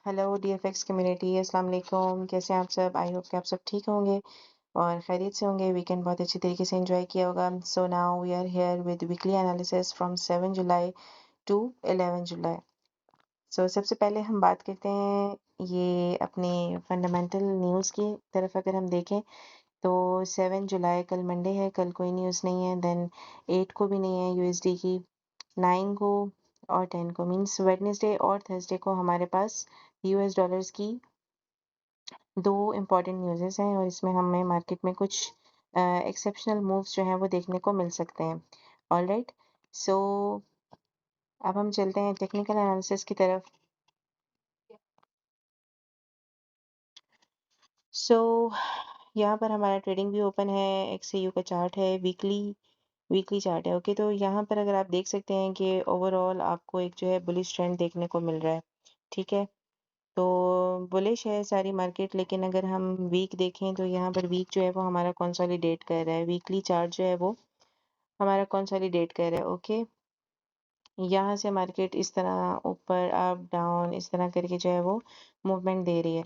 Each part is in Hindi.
हेलो डीएफएक्स कम्युनिटी अस्सलाम वालेकुम। कैसे हैं आप सब? आई होप कि आप सब ठीक होंगे और खैरियत से होंगे। वीकेंड बहुत अच्छी तरीके से एंजॉय किया होगा। So now we are here with weekly analysis from 7 July to 11 July. So सबसे पहले हम बात करते हैं ये अपने फंडामेंटल न्यूज़ की तरफ। अगर हम देखें तो 7 जुलाई कल मंडे है, कल कोई न्यूज़ नहीं है। देन 8 को भी नहीं है यूएसडी की, 9 को और 10 को, मीन्स वेडनेसडे और थर्सडे को हमारे पास यूएस डॉलर्स की दो इम्पॉर्टेंट न्यूज़ेस हैं और इसमें हमें मार्केट में कुछ एक्सेप्शनल मूव्स जो हैं वो देखने को मिल सकते हैं। ऑलराइट, सो अब हम चलते हैं टेक्निकल एनालिसिस की तरफ। सो यहाँ पर हमारा ट्रेडिंग भी ओपन है, एक्सयू का चार्ट है, वीकली वीकली चार्ट है। ओके, तो यहाँ पर अगर आप देख सकते हैं कि ओवरऑल आपको एक जो है बुलिश ट्रेंड देखने को मिल रहा है। ठीक है, तो बुलिश है सारी मार्केट, लेकिन अगर हम वीक देखें तो यहाँ पर वीक जो है वो हमारा कंसोलिडेट कर रहा है। वीकली चार्ट जो है वो हमारा कंसोलिडेट कर रहा है। ओके, यहाँ से मार्केट इस तरह ऊपर अप डाउन इस तरह करके जो है वो मूवमेंट दे रही है।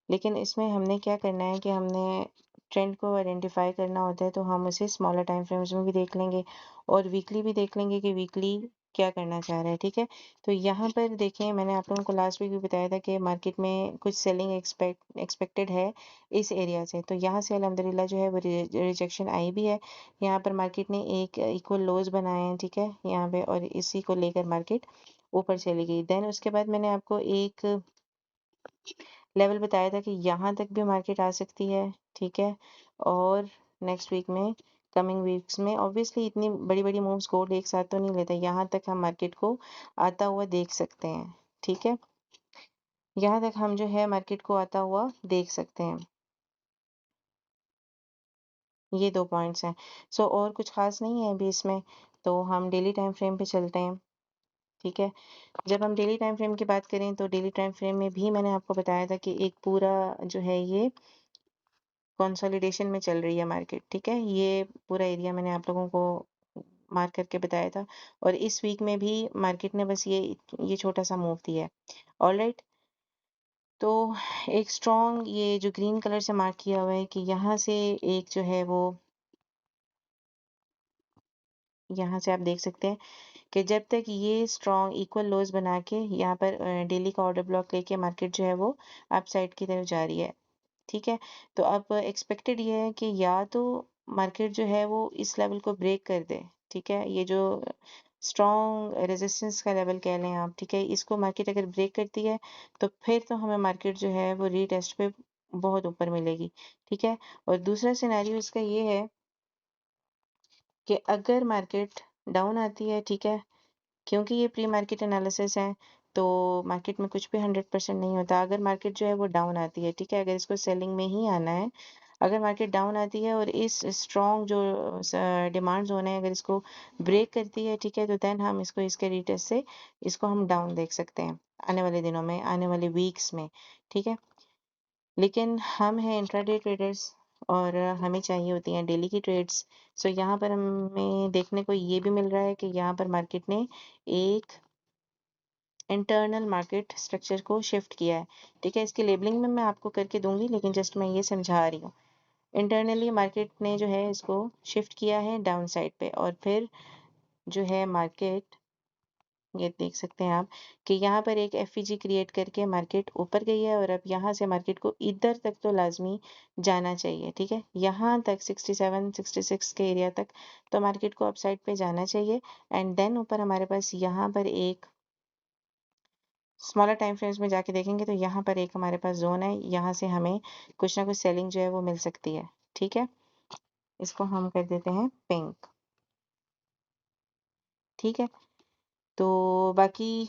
लेकिन इसमें हमने क्या करना है कि हमने ट्रेंड को आइडेंटिफाई करना होता है, तो हम उसे स्मॉलर टाइम फ्रेम्स में भी देख लेंगे और वीकली भी देख लेंगे कि वीकली क्या करना चाह रहा है। ठीक है, तो यहाँ पर देखें, मैंने आप लोगों को लास्ट वीक भी बताया था कि मार्केट में कुछ सेलिंग एक्सपेक्टेड है इस एरिया से। तो यहाँ से अल्हम्दुलिल्लाह जो है वो रिजेक्शन आई भी है। यहाँ पर मार्केट ने एक इक्वल लोज बनाए हैं। ठीक है, यहाँ पे, और इसी को लेकर मार्केट ऊपर चली गई। देन उसके बाद मैंने आपको एक लेवल बताया था कि यहाँ तक भी मार्केट आ सकती है। ठीक है, और नेक्स्ट वीक में, कमिंग वीक्स में ऑब्वियसली इतनी बड़ी बड़ी मूव्स गोल्ड एक साथ तो नहीं लेता। यहाँ तक हम मार्केट को आता हुआ देख सकते हैं। ठीक है, यहाँ तक हम जो है मार्केट को आता हुआ देख सकते हैं। ये दो पॉइंट्स हैं। सो और कुछ खास नहीं है अभी इसमें, तो हम डेली टाइम फ्रेम पे चलते हैं। ठीक है, जब हम डेली टाइम फ्रेम की बात करें तो डेली टाइम फ्रेम में भी मैंने आपको बताया था कि एक पूरा जो है ये कंसोलिडेशन में चल रही है मार्केट। ठीक है, ये पूरा एरिया मैंने आप लोगों को मार्क करके बताया था और इस वीक में भी मार्केट ने बस ये छोटा सा मूव दिया है। ऑलराइट, तो एक स्ट्रॉन्ग ये जो ग्रीन कलर से मार्क किया हुआ है कि यहाँ से एक जो है वो, यहाँ से आप देख सकते हैं कि जब तक ये स्ट्रॉन्ग इक्वल लोज बना के यहाँ पर डेली का ऑर्डर ब्लॉक लेके मार्केट जो है वो अप साइड की तरफ जा रही है। ठीक है, तो अब एक्सपेक्टेड ये है कि या तो मार्केट जो है वो इस लेवल को ब्रेक कर दे। ठीक है, ये जो स्ट्रॉन्ग रेजिस्टेंस का लेवल कह लें आप। ठीक है, इसको मार्केट अगर ब्रेक करती है तो फिर तो हमें मार्केट जो है वो रीटेस्ट पे बहुत ऊपर मिलेगी। ठीक है, और दूसरा सिनेरियो इसका ये है कि अगर मार्केट डाउन आती है, ठीक है, क्योंकि ये प्री मार्केट एनालिसिस है तो मार्केट में कुछ भी 100% नहीं होता। अगर मार्केट जो है वो डाउन आती है, ठीक है, अगर इसको सेलिंग में ही आना है, अगर मार्केट डाउन आती है और इस स्ट्रॉन्ग जो डिमांड जोन है अगर इसको ब्रेक करती है, ठीक है, तो देन हम इसको इसके रिटेस्ट से इसको हम डाउन देख सकते हैं आने वाले दिनों में, आने वाले वीक्स में। ठीक है, लेकिन हम हैं इंट्राडे ट्रेडर्स और हमें चाहिए होती हैं डेली की ट्रेड्स। सो यहाँ पर हमें देखने को ये भी मिल रहा है कि यहाँ पर मार्केट ने एक इंटरनल मार्केट स्ट्रक्चर को शिफ्ट किया है। ठीक है, इसकी लेबलिंग में मैं आपको करके दूंगी, लेकिन जस्ट मैं ये समझा रही हूँ। इंटरनली मार्केट ने जो है इसको शिफ्ट किया है डाउन साइड पे, और फिर जो है मार्केट, ये देख सकते हैं आप कि यहाँ पर एक एफईजी क्रिएट करके मार्केट ऊपर गई है और अब यहाँ से मार्केट को इधर तक तो लाजमी जाना चाहिए। ठीक है, यहाँ तक 67 66 के एरिया तक तो मार्केट को अपसाइड पे जाना चाहिए। एंड देन ऊपर हमारे पास यहाँ पर एक स्मॉलर टाइम फ्रेम्स में जाके देखेंगे तो यहाँ पर एक हमारे पास जोन है, यहाँ से हमें कुछ ना कुछ सेलिंग जो है वो मिल सकती है। ठीक है, इसको हम कर देते हैं पिंक। ठीक है, तो बाकी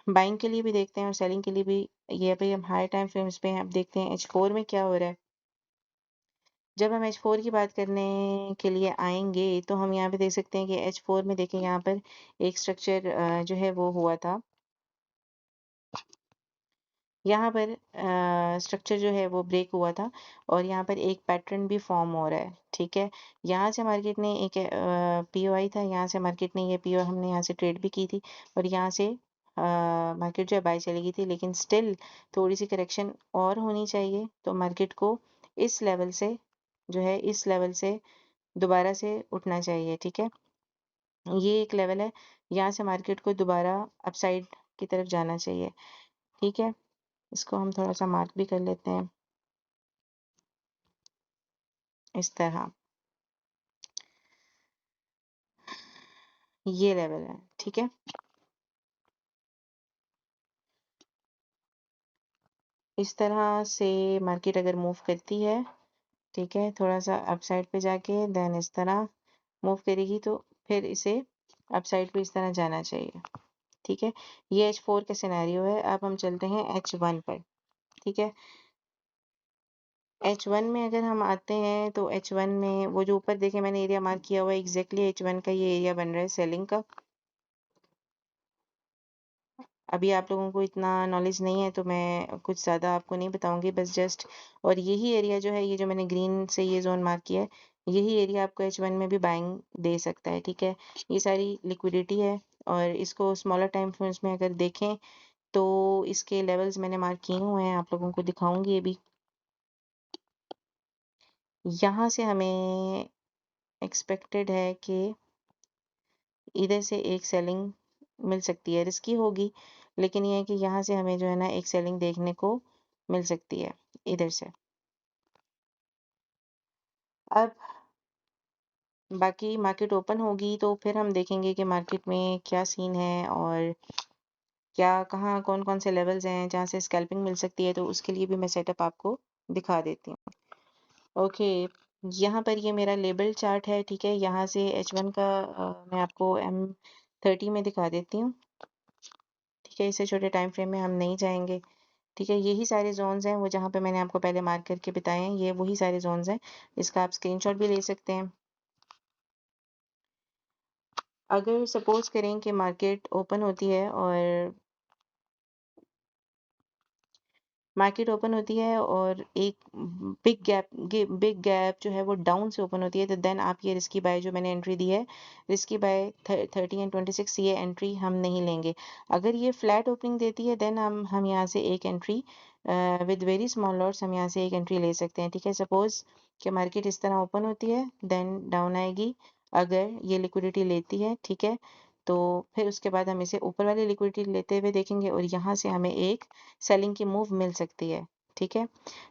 बाइंग के लिए भी देखते हैं और सेलिंग के लिए भी। ये अभी हम हाई टाइम फ्रेम्स पे हैं, अब देखते हैं H4 में क्या हो रहा है। जब हम H4 की बात करने के लिए आएंगे तो हम यहाँ पे देख सकते हैं कि H4 में देखें, यहाँ पर एक स्ट्रक्चर जो है वो हुआ था। यहाँ पर स्ट्रक्चर जो है वो ब्रेक हुआ था और यहाँ पर एक पैटर्न भी फॉर्म हो रहा है। ठीक है, यहाँ से मार्केट ने एक पीओ आई था, यहाँ से मार्केट ने ये पीओ हमने यहाँ से ट्रेड भी की थी और यहाँ से मार्केट जो है बाय चली गई थी, लेकिन स्टिल थोड़ी सी करेक्शन और होनी चाहिए। तो मार्केट को इस लेवल से जो है, इस लेवल से दोबारा से उठना चाहिए। ठीक है, ये एक लेवल है, यहाँ से मार्केट को दोबारा अपसाइड की तरफ जाना चाहिए। ठीक है, इसको हम थोड़ा सा मार्क भी कर लेते हैं इस तरह, ये लेवल है। ठीक है, इस तरह से मार्केट अगर मूव करती है, ठीक है, थोड़ा सा अपसाइड पे जाके देन इस तरह मूव करेगी, तो फिर इसे अपसाइड पे इस तरह जाना चाहिए। ठीक है, ये H4 का सिनेरियो है। अब हम चलते हैं H1 पर। ठीक है, H1 में अगर हम आते हैं तो H1 में वो जो ऊपर देखे मैंने एरिया मार्क किया हुआ है, एग्जैक्टली H1 का ये एरिया बन रहा है सेलिंग का। अभी आप लोगों को इतना नॉलेज नहीं है तो मैं कुछ ज़्यादा आपको नहीं बताऊंगी, बस जस्ट। और यही एरिया जो है, ये जो मैंने ग्रीन से ये जोन मार्क किया है, यही एरिया आपको H1 में भी बाइंग दे सकता है। ठीक है, ये सारी लिक्विडिटी है, और इसको स्मॉलर टाइम फ्रेम्स में अगर देखें तो इसके लेवल्स मैंने मार्क किए हुए हैं, आप लोगों को दिखाऊंगी ये भी। यहाँ से हमें एक्सपेक्टेड है कि इधर से एक सेलिंग मिल सकती है, रिस्की होगी, लेकिन ये है कि यहाँ से हमें जो है ना एक सेलिंग देखने को मिल सकती है इधर से। अब बाकी मार्केट ओपन होगी तो फिर हम देखेंगे कि मार्केट में क्या सीन है, और क्या कहाँ कौन कौन से लेवल्स हैं जहाँ से स्कैल्पिंग मिल सकती है, तो उसके लिए भी मैं सेटअप आपको दिखा देती हूँ। ओके, यहाँ पर ये मेरा लेबल चार्ट है। ठीक है, यहाँ से H1 का मैं आपको M30 में दिखा देती हूँ। ठीक है, इससे छोटे टाइम फ्रेम में हम नहीं जाएंगे। ठीक है, यही सारे जोन्स हैं वो जहाँ पे मैंने आपको पहले मार्क करके बताए हैं, ये वही सारे जोन्स हैं। इसका आप स्क्रीनशॉट भी ले सकते हैं। अगर सपोज करें कि मार्केट ओपन होती है और एक बिग गैप जो है वो डाउन से ओपन होती है, तो देन आप ये रिस्की बाय जो मैंने एंट्री दी है, रिस्की बाय 30 एंड 26, ये एंट्री हम नहीं लेंगे। अगर ये फ्लैट ओपनिंग देती है देन हम यहाँ से एक entry with very small lots हम यहाँ से एक एंट्री ले सकते हैं। ठीक है, सपोज कि मार्केट इस तरह ओपन होती है, देन डाउन आएगी, अगर ये लिक्विडिटी लेती है, ठीक है, तो फिर उसके बाद हम इसे ऊपर वाली लिक्विडिटी लेते हुए देखेंगे, और यहाँ से हमें एक सेलिंग की मूव मिल सकती है। ठीक है,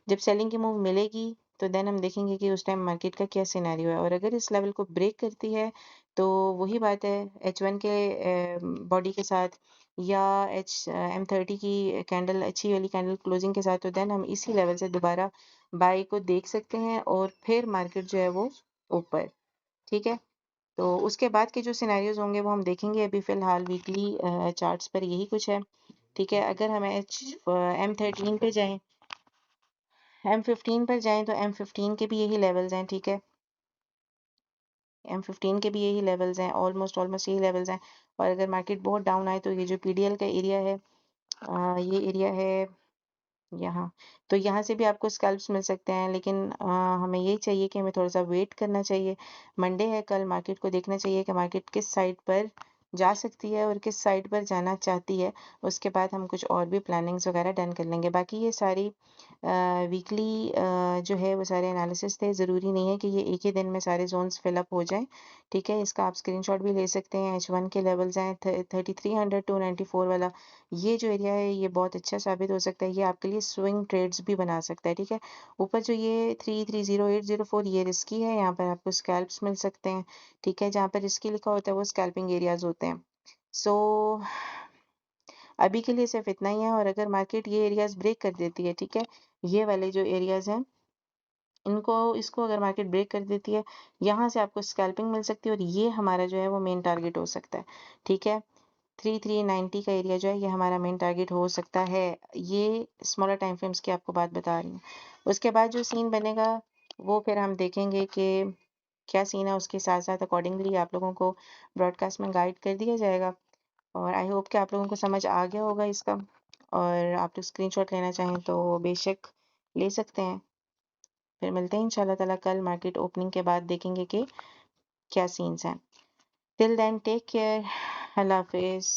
जब सेलिंग की मूव मिलेगी तो देन हम देखेंगे कि उस टाइम मार्केट का क्या सिनेरियो है, और अगर इस लेवल को ब्रेक करती है तो वही बात है, H1 के बॉडी के साथ या M30 की कैंडल, अच्छी वाली कैंडल क्लोजिंग के साथ, तो देन हम इसी लेवल से दोबारा बाय को देख सकते हैं, और फिर मार्केट जो है वो ऊपर। ठीक है, तो उसके बाद के जो सिनेरियोज होंगे वो हम देखेंगे। अभी फिलहाल वीकली चार्ट्स पर यही कुछ है। ठीक है, अगर हम M13 पे जाएं, M15 पर जाएं, तो M15 के भी यही लेवल्स हैं। ठीक है, M15 के भी यही लेवल्स हैं, ऑलमोस्ट ऑलमोस्ट यही लेवल्स हैं। और अगर मार्केट बहुत डाउन आए तो ये जो PDL का एरिया है, ये एरिया है यहाँ, तो यहाँ से भी आपको स्कैल्प्स मिल सकते हैं, लेकिन हमें यही चाहिए कि हमें थोड़ा सा वेट करना चाहिए। मंडे है कल, मार्केट को देखना चाहिए कि मार्केट किस साइड पर जा सकती है और किस साइड पर जाना चाहती है। उसके बाद हम कुछ और भी प्लानिंग्स वगैरह डन कर लेंगे। बाकी ये सारी वीकली जो है वो सारे एनालिसिस थे, ज़रूरी नहीं है कि ये एक ही दिन में सारे जोन्स फिलअप हो जाएं। ठीक है, इसका आप स्क्रीनशॉट भी ले सकते हैं। H1 के लेवल्स हैं 3300 to 94 वाला, ये जो एरिया है ये बहुत अच्छा साबित हो सकता है, ये आपके लिए स्विंग ट्रेड्स भी बना सकता है। ठीक है, ऊपर जो ये 330804 ये रिस्की है, यहाँ पर आपको स्कैल्प्स मिल सकते हैं। ठीक है, जहाँ पर रिस्की लिखा होता है वो स्कैल्पिंग एरियाज होते हैं। सो अभी के लिए सिर्फ इतना ही है, और अगर मार्केट ये एरियाज ब्रेक कर देती है, ठीक है, ये वाले जो एरियाज हैं इनको इसको अगर मार्केट ब्रेक कर देती है, यहाँ से आपको स्कैल्पिंग मिल सकती है, और ये हमारा जो है वो मेन टारगेट हो सकता है। ठीक है, 3390 का एरिया जो है ये हमारा मेन टारगेट हो सकता है। ये स्मॉलर टाइम फ्रेम्स की आपको बात बता रही हूँ। उसके बाद जो सीन बनेगा वो फिर हम देखेंगे कि क्या सीन है, उसके साथ साथ अकॉर्डिंगली आप लोगों को ब्रॉडकास्ट में गाइड कर दिया जाएगा। और आई होप कि आप लोगों को समझ आ गया होगा इसका, और आप लोग स्क्रीनशॉट लेना चाहें तो बेशक ले सकते हैं। फिर मिलते हैं इंशाल्लाह ताला कल मार्केट ओपनिंग के बाद, देखेंगे कि क्या सीन्स हैं। टिल देन टेक केयर, अल्लाह हाफिज।